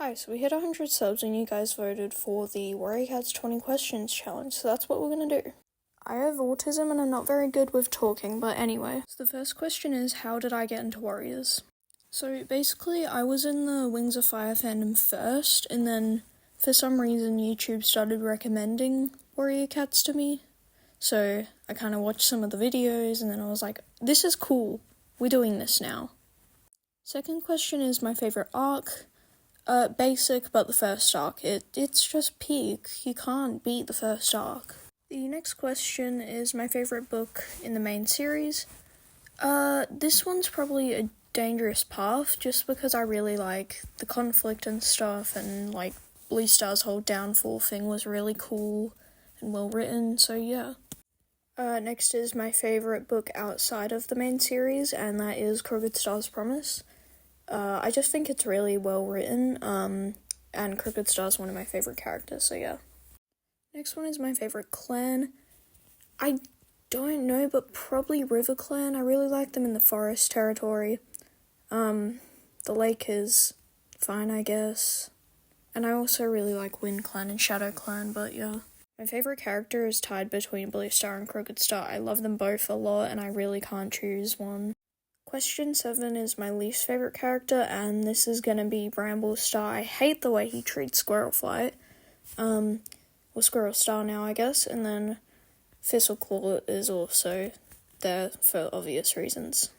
Hi, so we hit 100 subs and you guys voted for the Warrior Cats 20 Questions challenge, so that's what we're gonna do. I have autism and I'm not very good with talking, but anyway. So the first question is, how did I get into Warriors? So basically, I was in the Wings of Fire fandom first, and then for some reason YouTube started recommending Warrior Cats to me. So I kind of watched some of the videos and then I was like, this is cool, we're doing this now. Second question is my favorite arc. Basic, but the first arc, it's just peak. You can't beat the first arc. The next question is my favorite book in the main series. This one's probably A Dangerous Path, just because I really like the conflict and stuff, and like Bluestar's whole downfall thing was really cool and well written, so yeah. Next is my favorite book outside of the main series, and that is Crooked Star's Promise. I just think it's really well written, and Crooked Star's one of my favorite characters, so yeah. Next one is my favorite clan. I don't know, but probably River Clan. I really like them in the forest territory. The lake is fine, I guess. And I also really like Wind Clan and Shadow Clan, but yeah. My favorite character is tied between Bluestar and Crooked Star. I love them both a lot, and I really can't choose one. Question 7 is my least favorite character, and this is gonna be Bramble Star. I hate the way he treats Squirrel Flight. Or Squirrel Star now, I guess, and then Thistleclaw is also there for obvious reasons.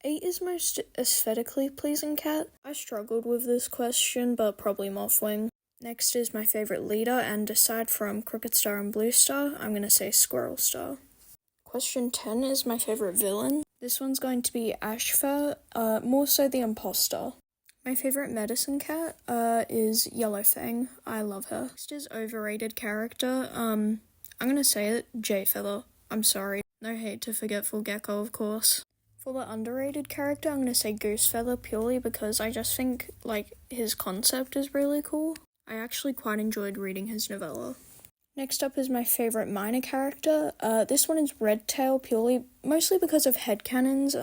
8 is most aesthetically pleasing cat. I struggled with this question, but probably Mothwing. Next is my favorite leader, and aside from Crooked Star and Bluestar, I'm gonna say Squirrel Star. Question 10 is my favorite villain. This one's going to be Ashfur, more so the imposter. My favorite medicine cat is Yellowfang. I love her. Next is overrated character. I'm gonna say it, Jayfeather. I'm sorry. No hate to Forgetful Gecko, of course. For the underrated character, I'm gonna say Goosefeather purely because I just think, his concept is really cool. I actually quite enjoyed reading his novella. Next up is my favorite minor character. This one is Redtail mostly because of headcanons.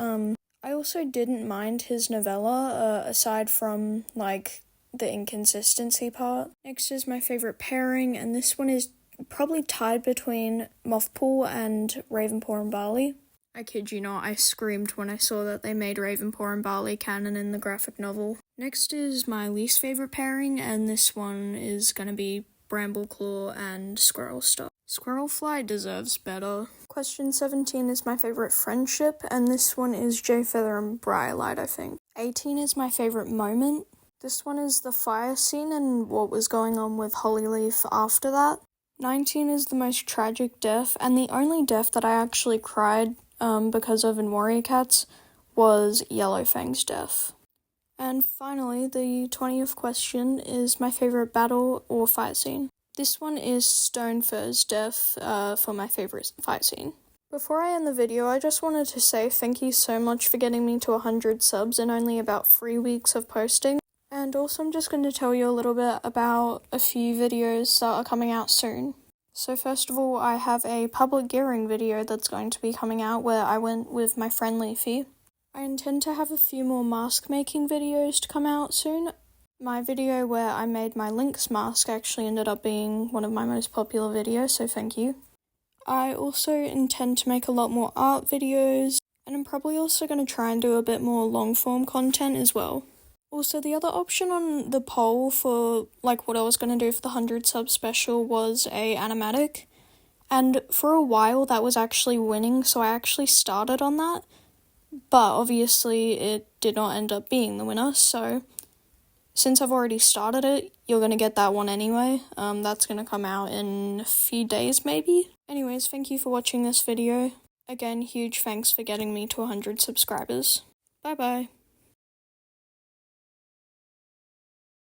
I also didn't mind his novella, aside from, the inconsistency part. Next is my favorite pairing, and this one is probably tied between Mothpool and Ravenpaw and Barley. I kid you not, I screamed when I saw that they made Ravenpaw and Barley canon in the graphic novel. Next is my least favorite pairing, and this one is gonna be Brambleclaw and Squirrel Star. Squirrelfly deserves better. Question 17 is my favorite friendship, and this one is Jayfeather and Briarlight, I think. 18 is my favorite moment. This one is the fire scene and what was going on with Hollyleaf after that. 19 is the most tragic death, and the only death that I actually cried because of in Warrior Cats was Yellowfang's death. And finally, the 20th question is my favorite battle or fight scene. This one is Stonefur's death for my favorite fight scene. Before I end the video, I just wanted to say thank you so much for getting me to 100 subs in only about 3 weeks of posting. And also I'm just going to tell you a little bit about a few videos that are coming out soon. So first of all, I have a public gearing video that's going to be coming out where I went with my friend Leafy. I intend to have a few more mask making videos to come out soon. My video where I made my Lynx mask actually ended up being one of my most popular videos, so thank you. I also intend to make a lot more art videos, and I'm probably also going to try and do a bit more long form content as well. Also, the other option on the poll for what I was going to do for the 100 sub special was a animatic, and for a while that was actually winning, so I actually started on that. But obviously it did not end up being the winner, so since I've already started it, you're going to get that one anyway. That's going to come out in a few days maybe. Anyways, thank you for watching this video. Again, huge thanks for getting me to 100 subscribers. Bye bye.